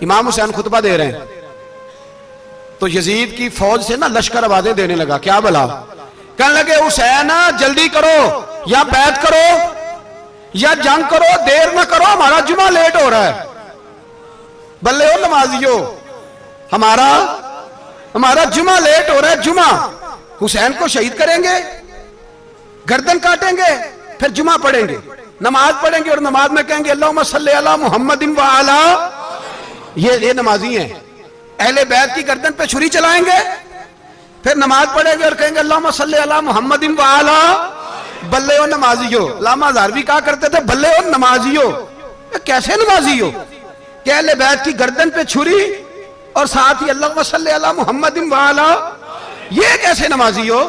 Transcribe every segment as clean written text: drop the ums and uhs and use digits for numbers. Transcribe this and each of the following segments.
इमाम हुसैन खुतबा दे रहे हैं तो यजीद की फौज से ना लश्कर आवाजें देने लगा, क्या भला? कहने लगे हुसैन जल्दी करो, या बैत करो या जंग करो, देर ना करो, हमारा जुमा लेट हो रहा है। बल्ले हो नमाजियो, हमारा जुमा लेट हो रहा है। जुमा हुसैन को शहीद करेंगे, गर्दन काटेंगे, फिर जुमा पढ़ेंगे, नमाज पढ़ेंगे और नमाज में कहेंगे अल्लाहुम्मा सल्ली अला मुहम्मदिन व अला, ये नमाजी हैं। अहले बैत की गर्दन पे छुरी चलाएंगे, फिर नमाज पढ़ेंगे और कहेंगे अल्लाहुम्मा सल्ली अला मुहम्मदिन व अला। बल्ले हो नमाजियो। लामा हज़ारवी कहा करते थे बल्ले हो नमाजियो। कैसे नमाजी हो कि अहले बैत की गर्दन पे छुरी और साथ ही अल्लाहुम्मा सल्ली अला मुहम्मदिन व अला, ये कैसे नमाजी हो?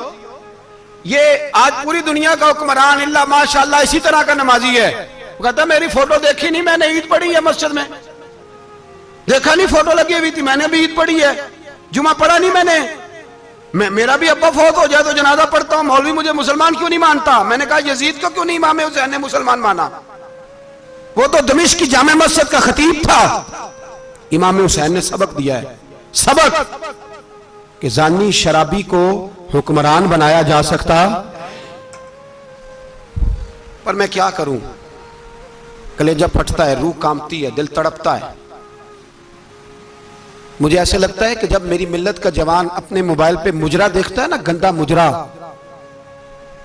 ये आज पूरी दुनिया का हुक्मरान इल्ला माशाअल्लाह इसी तरह का नमाजी है। वो कहता मेरी फोटो देखी नहीं, मैंने ईद पढ़ी है मस्जिद में, देखा नहीं फोटो लगी हुई थी, मैंने भी ईद पढ़ी है, जुमा पढ़ा नहीं मैंने, मेरा भी अब्बा फौत हो जाए तो जनाजा पढ़ता हूं, मौलवी मुझे मुसलमान क्यों नहीं मानता? मैंने कहा यजीद को क्यों नहीं इमाम हुसैन ने मुसलमान माना? वो तो दमिश्क की जामे मस्जिद का खतीब था। इमाम हुसैन ने सबक दिया है, सबक कि जानी शराबी को हुक्मरान बनाया जा सकता, पर मैं क्या करूं, कलेजा फटता है, रूह कांपती है, दिल तड़पता है। मुझे ऐसे लगता है कि जब मेरी मिल्लत का जवान अपने मोबाइल पे मुजरा देखता है ना, गंदा मुजरा,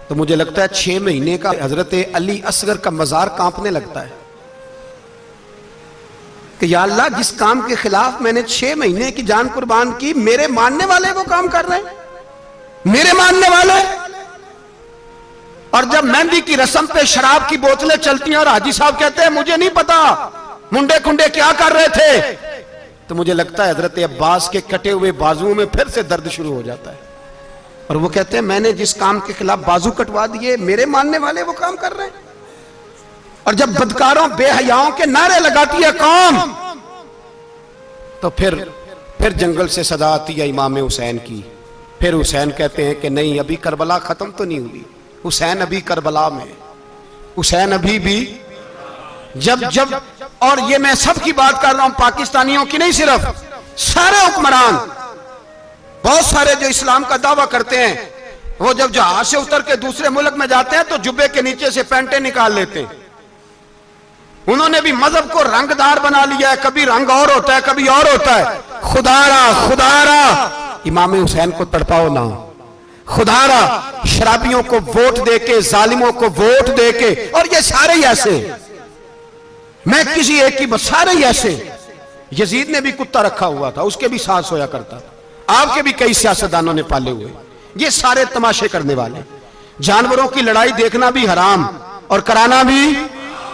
तो मुझे लगता है 6 महीने का हजरत अली असगर का मजार कांपने लगता है कि या अल्लाह जिस काम के खिलाफ मैंने 6 महीने की जान कुर्बान की, मेरे मानने वाले वो काम कर रहे हैं, मेरे मानने वाले। और जब मेहंदी की रस्म पे शराब की बोतलें चलती हैं और हाजी साहब कहते हैं मुझे नहीं पता मुंडे कुंडे क्या कर रहे थे, तो मुझे लगता है हजरत अब्बास के कटे हुए बाजुओं में फिर से दर्द शुरू हो जाता है। और वो कहते हैं मैंने जिस काम के खिलाफ बाजू कटवा दिए, मेरे मानने वाले वो काम कर रहे हैं। और जब बदकारों बेहयाओं के नारे लगाती है कौम, तो फिर जंगल से सदा आती है इमाम हुसैन की। फिर हुसैन कहते हैं कि नहीं, अभी करबला खत्म तो नहीं हुई, हुसैन अभी करबला में, हुसैन अभी भी जब और ये मैं सबकी बात कर रहा हूं, पाकिस्तानियों की नहीं, सिर्फ सारे हुक्मरान, बहुत सारे जो इस्लाम का दावा करते हैं, वो जब जहाज से उतर के दूसरे मुल्क में जाते हैं तो जुब्बे के नीचे से पैंटें निकाल लेते हैं। उन्होंने भी मजहब को रंगदार बना लिया है, कभी रंग और होता है कभी और होता है। खुदारा इमाम हुसैन को तड़पाओ ना, खुदारा शराबियों को वोट देके, जालिमों को वोट देके, और ये सारे ही ऐसे, मैं किसी एक की बस, सारे ही ऐसे। यजीद ने भी कुत्ता रखा हुआ था, उसके भी सास होया करता था, आपके भी कई सियासतदानों ने पाले हुए। ये सारे तमाशे करने वाले, जानवरों की लड़ाई देखना भी हराम और कराना भी,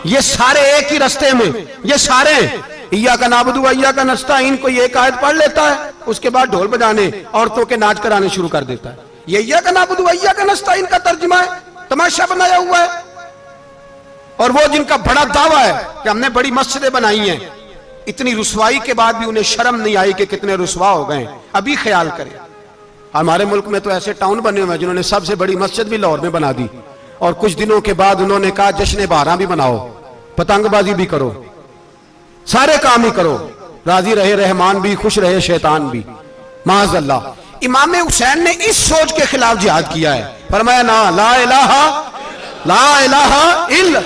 ये सारे एक ही रास्ते में, ये सारे इया का नाबुदु इया का नस्ताइन, कोई एक आयत पढ़ लेता है, उसके बाद ढोल बजाने, औरतों के नाच कराने शुरू कर देता है। ये इया का नाबुदु इया का नस्ताइन का तर्जुमा है, तमाशा बनाया हुआ है। और वो जिनका बड़ा दावा है कि हमने बड़ी मस्जिदें बनाई हैं, इतनी रुसवाई के बाद भी उन्हें शर्म नहीं आई कि कितने रुसवा हो गए। अभी ख्याल करें, हमारे मुल्क में तो ऐसे टाउन बने हुए हैं जिन्होंने सबसे बड़ी मस्जिद भी लाहौर में बना दी, और कुछ दिनों के बाद उन्होंने कहा जश्न बारह भी बनाओ, पतंगबाजी भी करो, सारे काम ही करो, राजी रहे रहमान भी, खुश रहे शैतान भी। माज़अल्लाह, इमाम हुसैन ने इस सोच के खिलाफ जिहाद किया है। फरमाया ना ला इलाहा इल्ला,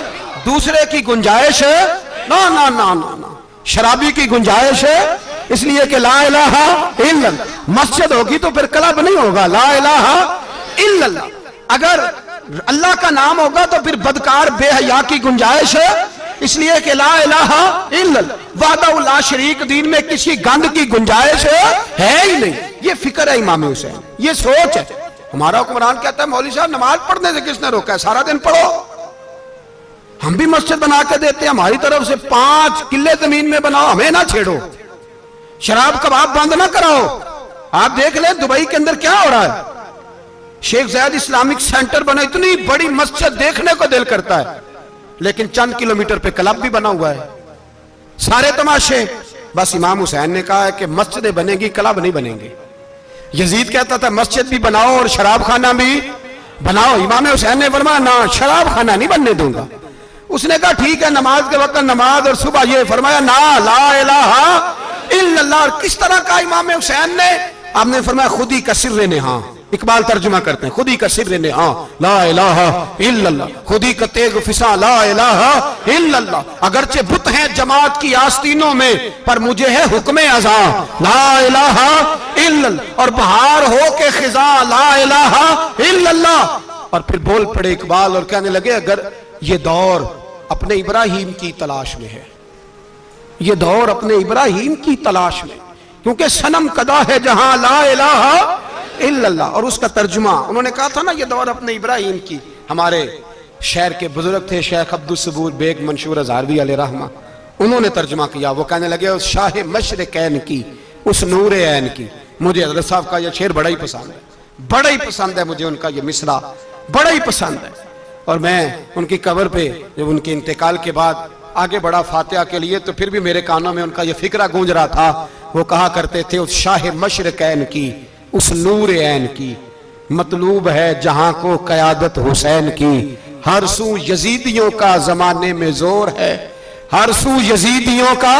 दूसरे की गुंजाइश है ना ना ना ना ना, शराबी की गुंजाइश है, इसलिए कि ला इलाहा इल्ला, मस्जिद होगी तो फिर क्लब नहीं होगा, ला इलाहा इल्लल्लाह। अगर अल्लाह का नाम होगा तो फिर बदकार बेहया की गुंजाइश है, इसलिए कि ला इलाहा इल्लल्लाह, वहदहु ला शरीक, दीन में किसी गंद की गुंजाइश है ही नहीं। ये फिक्र है इमाम हुसैन, ये सोच है। हमारा हुक्मरान कहता है मौलवी साहब नमाज पढ़ने से किसने रोका है, सारा दिन पढ़ो। हम भी मस्जिद बना के देते हैं, हमारी तरफ से 5 किले जमीन में बनाओ, हमें ना छेड़ो, शराब कबाब बंद ना कराओ। आप देख ले दुबई के अंदर क्या हो रहा है, शेख ज़ायद इस्लामिक सेंटर बना, इतनी बड़ी मस्जिद देखने को दिल करता है, लेकिन चंद किलोमीटर पे क्लब भी बना हुआ है, सारे तमाशे। बस इमाम हुसैन ने कहा है कि मस्जिदें बनेगी, क्लब नहीं बनेंगे। यजीद कहता था मस्जिद भी बनाओ और शराब खाना भी बनाओ, इमाम हुसैन ने फरमाया ना, शराब खाना नहीं बनने दूंगा। उसने कहा ठीक है, नमाज के वक्त नमाज और सुबह ये, फरमाया ना ला इलाहा किस तरह का इमाम हुसैन ने? आपने फरमाया खुद ही का सिर्र ने, हाँ इकबाल तर्जुमा करते हैं, खुद ही का सिर्र ने, हाँ ला इलाहा इल्लल्लाह, खुद ही का तेग फिसा ला इलाहा इल्लल्लाह। अगरचे बुत हैं जमात की आस्तीनों में, पर मुझे है हुक्म अज़ा ला इलाहा इल्लल्लाह। और बहार हो के खिजा ला इलाहा इल्लल्लाह। और फिर बोल पड़े इकबाल और कहने लगे अगर ये दौर अपने इब्राहिम की तलाश में है, ये दौर अपने इब्राहिम की तलाश में, क्योंकि सनम कदा है जहां ला इलाहा इल्लल्लाह। और उसका तर्जुमा उन्होंने कहा था ना, ये दौर अपने इब्राहिम की। हमारे शहर के बुजुर्ग थे शेख अब्दुल सबूर बेग मंशूर हज़ारवी अलैहि रहमा, उन्होंने तर्जुमा किया। वो कहने लगे उस शाह मशरिकैन की, उस नूर ऐन की। मुझे हज़रत साहब का यह शेर बड़ा ही पसंद है, बड़ा ही पसंद है मुझे उनका यह मिसरा, बड़ा ही पसंद है। और मैं उनकी कब्र पे जब उनके इंतकाल के बाद आगे बढ़ा फातिहा के लिए, तो फिर भी मेरे कानों में उनका यह फिक्रा गूंज रहा था। वो कहा करते थे उस शाह मशरिकैन की, उस नूर ऐन की, मतलूब है जहां को क़यादत हुसैन की। हर सू यजीदियों का जमाने में जोर है, हर सू यजीदियों का।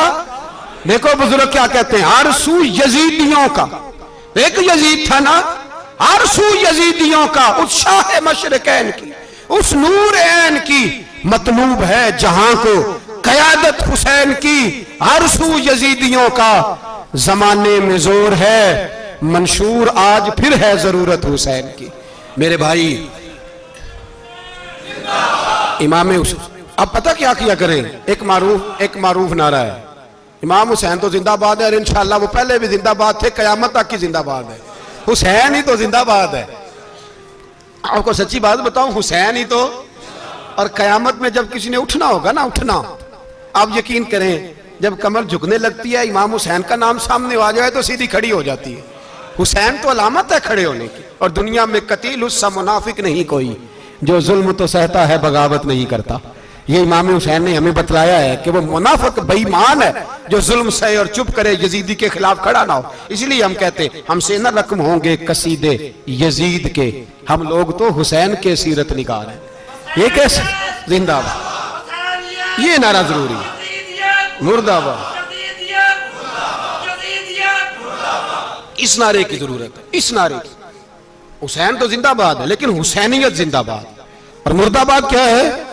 देखो बुजुर्ग क्या कहते हैं, हर सू यजीदियों का। एक यजीद था ना, हर सू यजीदियों का, उस शाह मशरिकैन की, उस नूर ऐन की, मतलूब है जहां को क़यादत हुसैन की। हर सू यजीदियों का जमाने में जोर है, मंशूर आज फिर है जरूरत हुसैन की। मेरे भाई इमाम हुसैन, अब पता क्या किया करें, एक मारूफ नारा है, इमाम हुसैन तो जिंदाबाद है और इंशाअल्लाह वो पहले भी जिंदाबाद थे, कयामत तक की जिंदाबाद है। हुसैन ही तो जिंदाबाद है। आपको सच्ची बात बताऊं, हुसैन ही तो। और कयामत में जब किसी ने उठना होगा ना, उठना, आप यकीन करें जब कमर झुकने लगती है, इमाम हुसैन का नाम सामने आ जाए तो सीधी खड़ी हो जाती है। हुसैन तो अलामत है खड़े होने की। और दुनिया में कतील उससा मुनाफिक नहीं कोई, जो जुल्म तो सहता है बगावत नहीं करता। ये इमाम हुसैन ने हमें बतलाया है कि वो मुनाफिक बेईमान है जो जुल्म सहे और चुप करे, यजीदी के खिलाफ खड़ा ना हो। इसलिए हम कहते हमसे न रकम होंगे कसीदे यजीद के, हम लोग तो हुसैन के सीरत निगार हैं। ये कैसे जिंदाबाद, ये नारा जरूरी है, मुर्दाबाद। इस नारे की जरूरत है, इस नारे की। हुसैन तो जिंदाबाद है, लेकिन हुसैनियत जिंदाबाद। और मुर्दाबाद क्या है?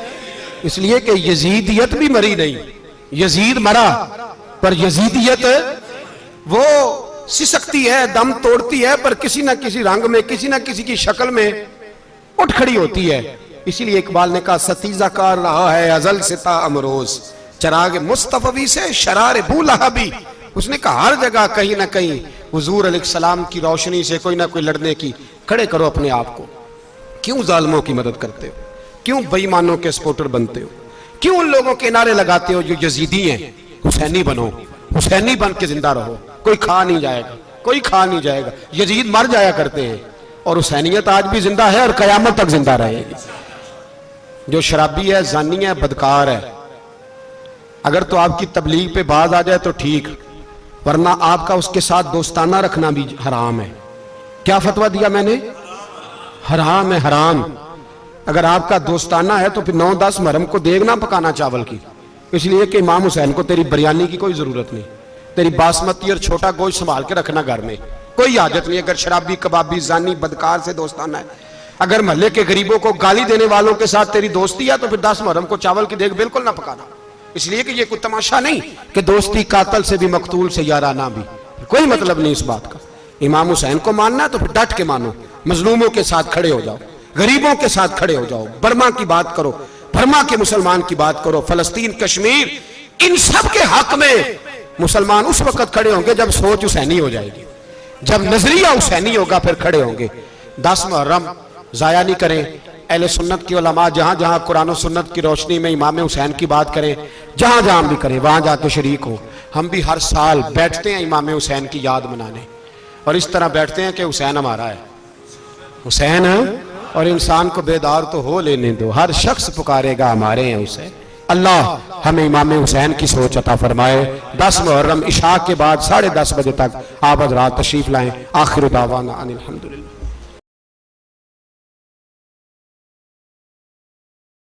इसलिए कि यजीदियत भी मरी नहीं, यजीद मरा, पर यजीदियत वो सिसकती है, दम तोड़ती है, पर किसी ना किसी रंग में, किसी ना किसी की शक्ल में उठ खड़ी होती है। इसीलिए इकबाल ने कहा सतीजा कार रहा है अजल से ता अमरोज, चराग मुस्तफवी से शरार बूलहबी। उसने कहा हर जगह कहीं ना कहीं हुजूर अलैहिस्सलाम की रोशनी से कोई ना कोई लड़ने की। खड़े करो अपने आप को। क्यों जालिमों की मदद करते हो? क्यों बेईमानों के सपोर्टर बनते हो? क्यों उन लोगों के नारे लगाते हो जो यजीदी हैं? हुसैनी बनो, हुसैनी बन के जिंदा रहो। कोई खा नहीं जाएगा, कोई खा नहीं जाएगा। यजीद मर जाया करते हैं और हुसैनियत आज भी जिंदा है और कयामत तक जिंदा रहेगी। जो शराबी है, जानी है, बदकार है, अगर तो आपकी तबलीग पे बात आ जाए तो ठीक, वरना आपका उसके साथ दोस्ताना रखना भी हराम है। क्या फतवा दिया मैंने? हराम है, हराम। अगर आपका दोस्ताना है तो फिर 9-10 मुहर्रम को देग ना पकाना चावल की, इसलिए कि इमाम हुसैन को तेरी बिरयानी की कोई जरूरत नहीं। तेरी बासमती और छोटा गोश्त संभाल के रखना घर में, कोई हाजत नहीं। अगर शराबी, कबाबी, जानी, बदकार से दोस्ताना है, अगर मोहल्ले के गरीबों को गाली देने वालों के साथ तेरी दोस्ती है, तो फिर 10 मुहर्रम को चावल की देग बिल्कुल ना पकाना। इसलिए कि ये कोई तमाशा नहीं कि दोस्ती कातल से भी, मकतूल से याराना भी, कोई मतलब नहीं इस बात का। इमाम हुसैन को मानना है तो फिर डट के मानो, मजलूमों के साथ खड़े हो जाओ, गरीबों के साथ खड़े हो जाओ, बर्मा की बात करो, बर्मा के मुसलमान की बात करो, फलस्तीन, कश्मीर, इन सब के हक में मुसलमान उस वक्त खड़े होंगे जब सोच हुसैनी हो जाएगी, जब नजरिया हुसैनी होगा, फिर खड़े होंगे। 10 मुहर्रम जाया नहीं करें। अहले सुन्नत की उलमा जहां जहां कुरान और सुन्नत की रोशनी में इमाम हुसैन की बात करें, जहां जहां भी करें, वहां जाके शरीक हो। हम भी हर साल बैठते हैं इमाम हुसैन की याद मनाने, और इस तरह बैठते हैं कि हुसैन हमारा है, हुसैन है, और इंसान को बेदार तो हो लेने दो, हर शख्स पुकारेगा हमारे हैं हुसैन। अल्लाह हमें इमाम हुसैन की सोच अता फरमाए। 10 मुहर्रम इशा के बाद 10:30 बजे तक आप हज़रात तशरीफ लाएं। आखिर दावाना अनिल हम्दुलिल्लाह।